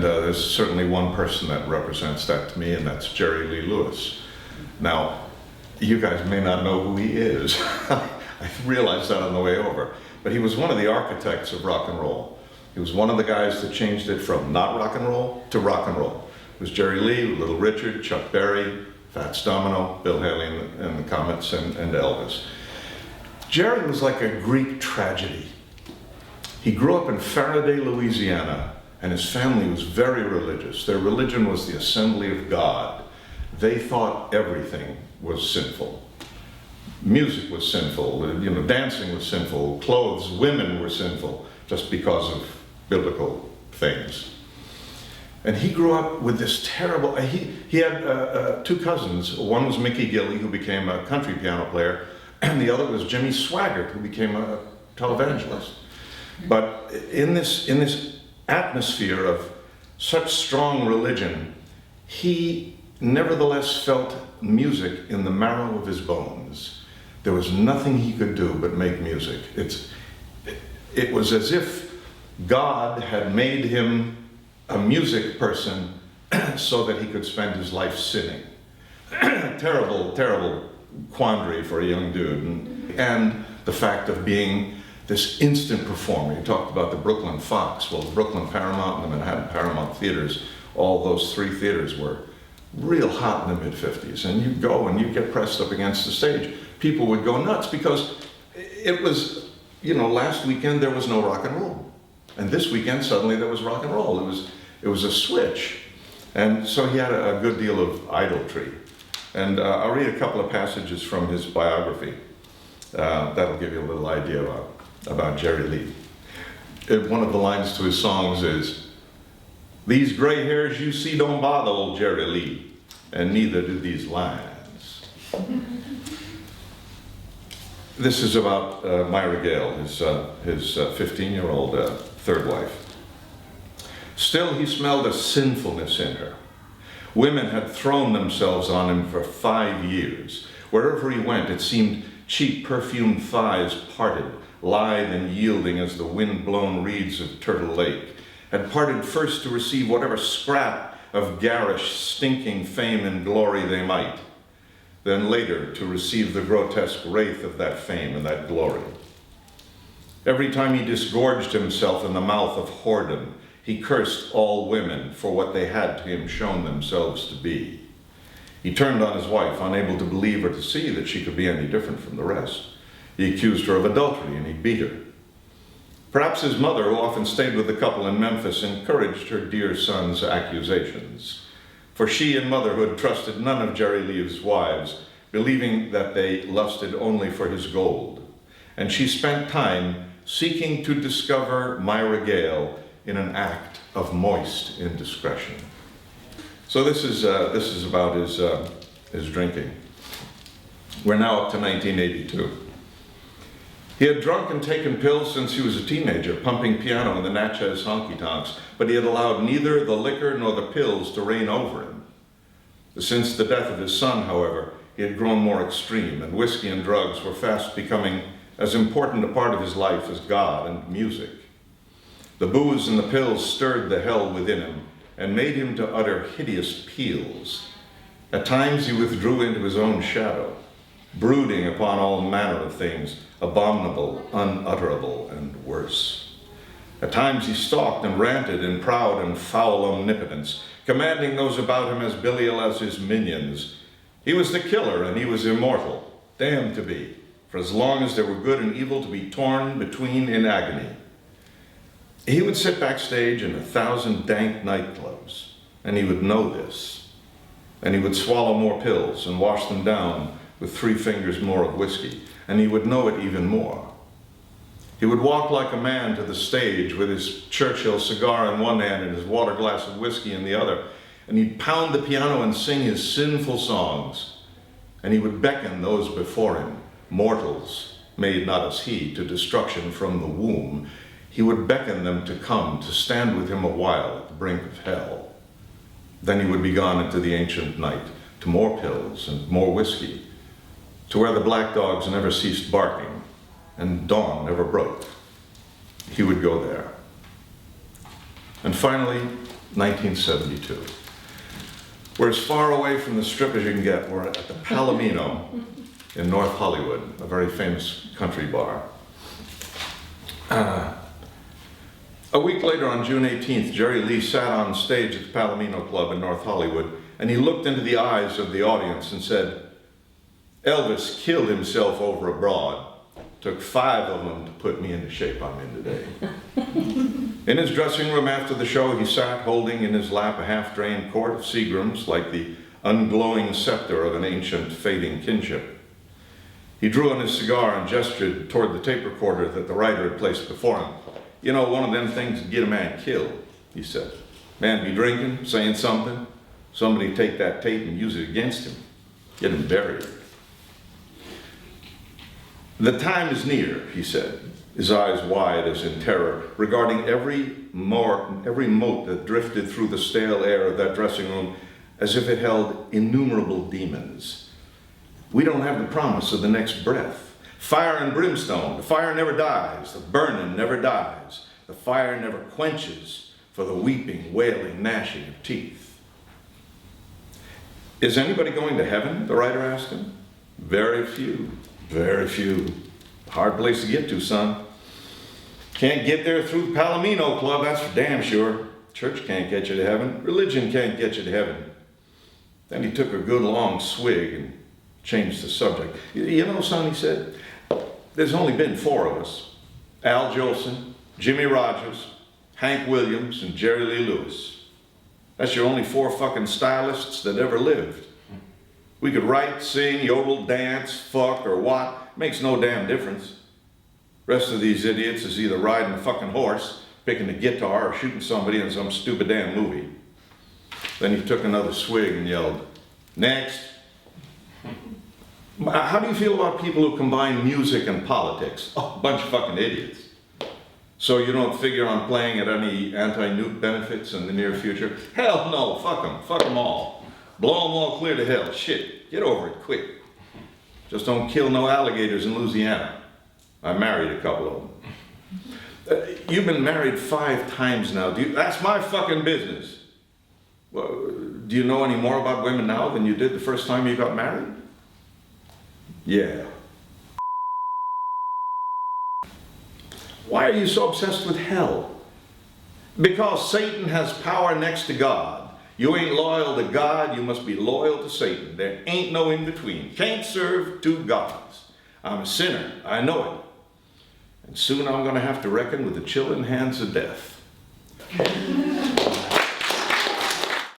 There's certainly one person that represents that to me, and that's Jerry Lee Lewis. Now, you guys may not know who he is. I realized that on the way over. But he was one of the architects of rock and roll. He was one of the guys that changed it from not rock and roll to rock and roll. It was Jerry Lee, Little Richard, Chuck Berry, Fats Domino, Bill Haley and the Comets, and Elvis. Jerry was like a Greek tragedy. He grew up in Faraday, Louisiana, and his family was very religious. Their religion was the Assembly of God. They thought everything was sinful. Music was sinful, dancing was sinful, clothes, women were sinful, just because of biblical things. And he grew up with this terrible, he had two cousins. One was Mickey Gilley, who became a country piano player, and the other was Jimmy Swaggart, who became a televangelist. But in this atmosphere of such strong religion, he nevertheless felt music in the marrow of his bones. There was nothing he could do but make music. It was as if God had made him a music person so that he could spend his life sinning. Terrible, terrible quandary for a young dude. And the fact of being this instant performer. You talked about the Brooklyn Fox. Well, the Brooklyn Paramount and the Manhattan Paramount theaters, all those three theaters were real hot in the mid-50s. And you'd go and you'd get pressed up against the stage. People would go nuts because it was, last weekend there was no rock and roll. And this weekend suddenly there was rock and roll. It was a switch. And so he had a good deal of idolatry. And I'll read a couple of passages from his biography. That'll give you a little idea about Jerry Lee. One of the lines to his songs is, "These gray hairs you see don't bother old Jerry Lee, and neither do these lines." This is about Myra Gale, his 15-year-old third wife. "Still he smelled a sinfulness in her. Women had thrown themselves on him for 5 years. Wherever he went, it seemed cheap perfumed thighs parted, lithe and yielding as the wind-blown reeds of Turtle Lake, had parted first to receive whatever scrap of garish, stinking fame and glory they might, then later to receive the grotesque wraith of that fame and that glory. Every time he disgorged himself in the mouth of whoredom, he cursed all women for what they had to him shown themselves to be. He turned on his wife, unable to believe or to see that she could be any different from the rest. He accused her of adultery and he beat her. Perhaps his mother, who often stayed with the couple in Memphis, encouraged her dear son's accusations. For she in motherhood trusted none of Jerry Lee's wives, believing that they lusted only for his gold. And she spent time seeking to discover Myra Gale in an act of moist indiscretion." So this is about his drinking. We're now up to 1982. He had drunk and taken pills since he was a teenager, pumping piano in the Natchez honky-tonks, but he had allowed neither the liquor nor the pills to reign over him. Since the death of his son, however, he had grown more extreme, and whiskey and drugs were fast becoming as important a part of his life as God and music. The booze and the pills stirred the hell within him and made him to utter hideous peals. At times he withdrew into his own shadow, brooding upon all manner of things, abominable, unutterable, and worse. At times he stalked and ranted in proud and foul omnipotence, commanding those about him as Belial as his minions. He was the killer and he was immortal, damned to be, for as long as there were good and evil to be torn between in agony. He would sit backstage in 1,000 dank nightclubs, and he would know this. And he would swallow more pills and wash them down with 3 fingers more of whiskey, and he would know it even more. He would walk like a man to the stage with his Churchill cigar in one hand and his water glass of whiskey in the other, and he'd pound the piano and sing his sinful songs, and he would beckon those before him, mortals, made not as he, to destruction from the womb. He would beckon them to come, to stand with him a while at the brink of hell. Then he would be gone into the ancient night, to more pills and more whiskey, to where the black dogs never ceased barking and dawn never broke. He would go there. And finally, 1972. We're as far away from the strip as you can get. We're at the Palomino in North Hollywood, a very famous country bar. A week later, on June 18th, Jerry Lee sat on stage at the Palomino Club in North Hollywood, and he looked into the eyes of the audience and said, "Elvis killed himself over a broad. Took 5 of them to put me in the shape I'm in today." In his dressing room after the show, he sat holding in his lap a half-drained quart of Seagram's, like the unglowing scepter of an ancient fading kinship. He drew on his cigar and gestured toward the tape recorder that the writer had placed before him. "You know, one of them things that get a man killed," he said. "Man be drinking, saying something, somebody take that tape and use it against him, get him buried." "The time is near," he said, his eyes wide as in terror, regarding every mote that drifted through the stale air of that dressing room as if it held innumerable demons. "We don't have the promise of the next breath. Fire and brimstone, the fire never dies, the burning never dies, the fire never quenches for the weeping, wailing, gnashing of teeth." "Is anybody going to heaven?" the writer asked him. "Very few. Very few. Hard place to get to, son. Can't get there through the Palomino Club, that's for damn sure. Church can't get you to heaven. Religion can't get you to heaven." Then he took a good long swig and changed the subject. "You know, son," he said, "there's only been 4 of us. Al Jolson, Jimmy Rogers, Hank Williams, and Jerry Lee Lewis. That's your only 4 fucking stylists that ever lived. We could write, sing, yodel, dance, fuck, or what. Makes no damn difference. Rest of these idiots is either riding a fucking horse, picking a guitar, or shooting somebody in some stupid damn movie." Then he took another swig and yelled, "Next." "How do you feel about people who combine music and politics?" "Oh, a bunch of fucking idiots." "So you don't figure on playing at any anti-nuke benefits in the near future?" "Hell no, fuck them all. Blow them all clear to hell. Shit, get over it quick. Just don't kill no alligators in Louisiana. I married a couple of them." "You've been married 5 times now. That's my fucking business. Well, do you know any more about women now than you did the first time you got married?" "Yeah." "Why are you so obsessed with hell?" "Because Satan has power next to God. You ain't loyal to God, you must be loyal to Satan. There ain't no in-between. Can't serve 2 gods. I'm a sinner, I know it. And soon I'm going to have to reckon with the chilling hands of death."